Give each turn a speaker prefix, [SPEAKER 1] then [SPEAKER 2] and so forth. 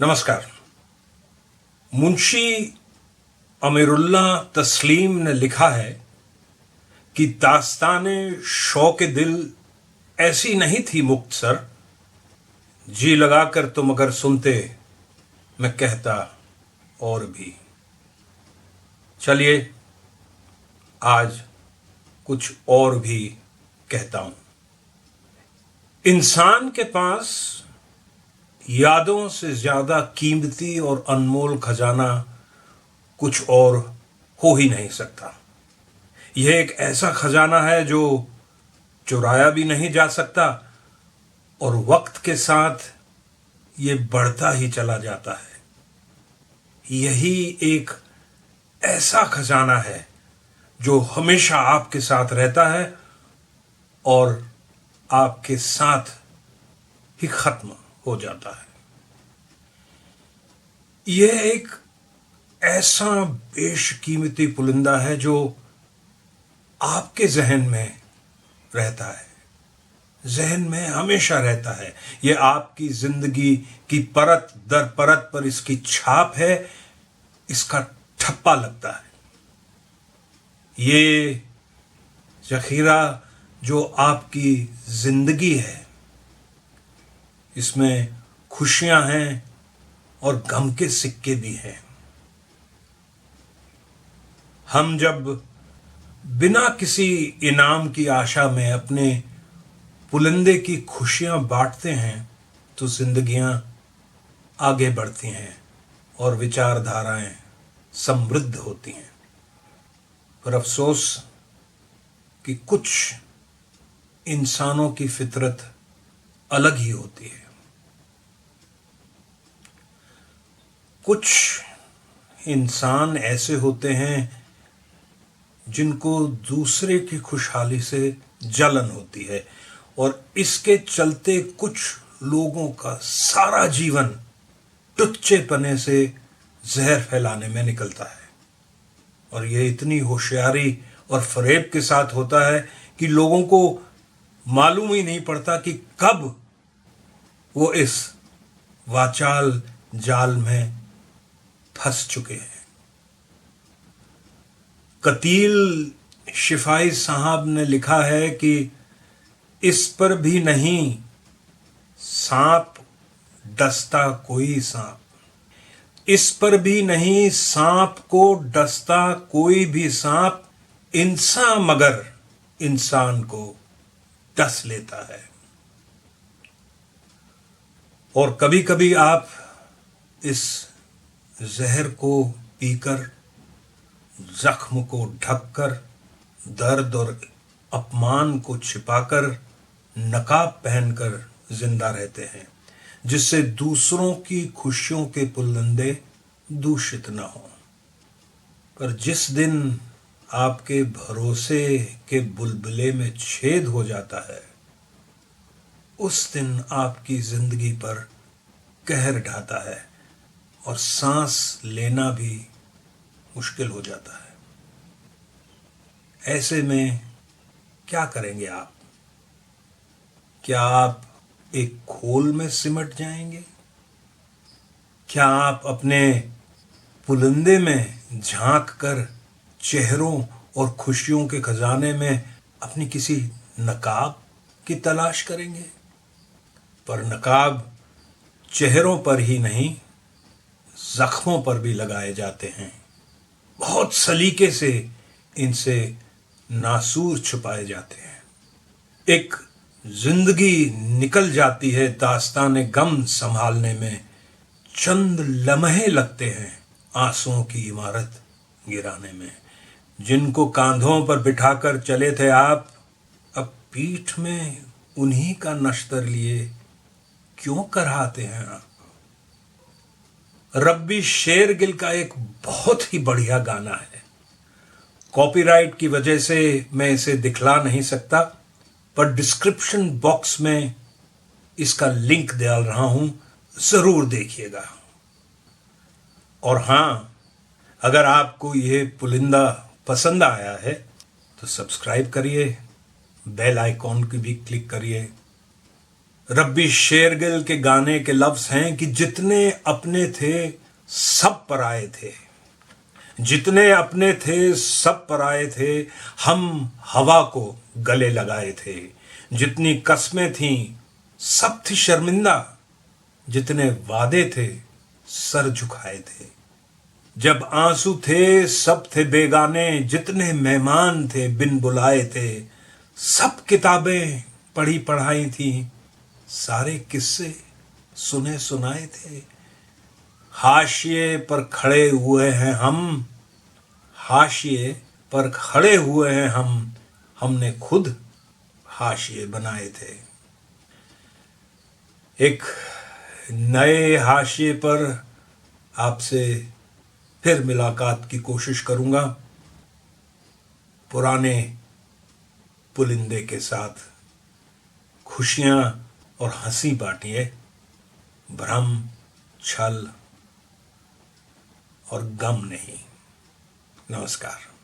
[SPEAKER 1] नमस्कार। मुंशी अमीरुल्लाह तस्लीम ने लिखा है कि दास्ताने शौक दिल ऐसी नहीं थी मुख्तसर, जी लगाकर तुम अगर सुनते मैं कहता और भी। चलिए आज कुछ और भी कहता हूं। इंसान के पास यादों से ज्यादा कीमती और अनमोल खजाना कुछ और हो ही नहीं सकता। यह एक ऐसा खजाना है जो चुराया भी नहीं जा सकता और वक्त के साथ ये बढ़ता ही चला जाता है। यही एक ऐसा खजाना है जो हमेशा आपके साथ रहता है और आपके साथ ही खत्म हो जाता है। यह एक ऐसा बेशकीमती पुलिंदा है जो आपके जहन में रहता है, जहन में हमेशा रहता है। यह आपकी जिंदगी की परत दर परत पर इसकी छाप है, इसका ठप्पा लगता है। ये जखीरा जो आपकी जिंदगी है, इसमें खुशियां हैं और गम के सिक्के भी हैं। हम जब बिना किसी इनाम की आशा में अपने पुलिंदे की खुशियां बांटते हैं तो जिंदगियां आगे बढ़ती हैं और विचारधाराएं समृद्ध होती हैं। पर अफसोस कि कुछ इंसानों की फितरत अलग ही होती है। कुछ इंसान ऐसे होते हैं जिनको दूसरे की खुशहाली से जलन होती है और इसके चलते कुछ लोगों का सारा जीवन टुच्चेपने से जहर फैलाने में निकलता है। और यह इतनी होशियारी और फरेब के साथ होता है कि लोगों को मालूम ही नहीं पड़ता कि कब वो इस वाचाल जाल में फंस चुके हैं। कतील शिफाई साहब ने लिखा है कि इस पर भी नहीं सांप डसता कोई सांप, इस पर भी नहीं सांप को डसता कोई भी सांप, इंसान मगर इंसान को डस लेता है। और कभी कभी आप इस जहर को पीकर, जख्म को ढककर, दर्द और अपमान को छिपाकर, नकाब पहनकर जिंदा रहते हैं, जिससे दूसरों की खुशियों के पुलिंदे दूषित न हो। पर जिस दिन आपके भरोसे के बुलबुले में छेद हो जाता है, उस दिन आपकी जिंदगी पर कहर ढाता है और सांस लेना भी मुश्किल हो जाता है। ऐसे में क्या करेंगे आप? क्या आप एक खोल में सिमट जाएंगे? क्या आप अपने पुलिंदे में झांक कर चेहरों और खुशियों के खजाने में अपनी किसी नकाब की तलाश करेंगे? पर नकाब चेहरों पर ही नहीं, जख्मों पर भी लगाए जाते हैं। बहुत सलीके से इनसे नासूर छुपाए जाते हैं। एक जिंदगी निकल जाती है दास्ताने गम संभालने में, चंद लम्हे लगते हैं आंसुओं की इमारत गिराने में। जिनको कांधों पर बिठाकर चले थे आप, अब पीठ में उन्हीं का नश्तर लिए क्यों कराते हैं आप? रब्बी शेरगिल का एक बहुत ही बढ़िया गाना है। कॉपीराइट की वजह से मैं इसे दिखला नहीं सकता, पर डिस्क्रिप्शन बॉक्स में इसका लिंक डाल रहा हूं, जरूर देखिएगा। और हां, अगर आपको यह पुलिंदा पसंद आया है तो सब्सक्राइब करिए, बेल आइकॉन की भी क्लिक करिए। रब्बी शेरगिल के गाने के लफ्ज हैं कि जितने अपने थे सब पराए थे, जितने अपने थे सब पराए थे, हम हवा को गले लगाए थे। जितनी कस्में थीं सब थी शर्मिंदा, जितने वादे थे सर झुकाए थे। जब आंसू थे सब थे बेगाने, जितने मेहमान थे बिन बुलाए थे। सब किताबें पढ़ी पढ़ाई थी, सारे किस्से सुने सुनाए थे। हाशिए पर खड़े हुए हैं हम, हाशिए पर खड़े हुए हैं हम, हमने खुद हाशिए बनाए थे। एक नए हाशिए पर आपसे फिर मुलाकात की कोशिश करूंगा, पुराने पुलिंदे के साथ। खुशियां और हंसी बांटिए, भ्रम, छल और गम नहीं। नमस्कार।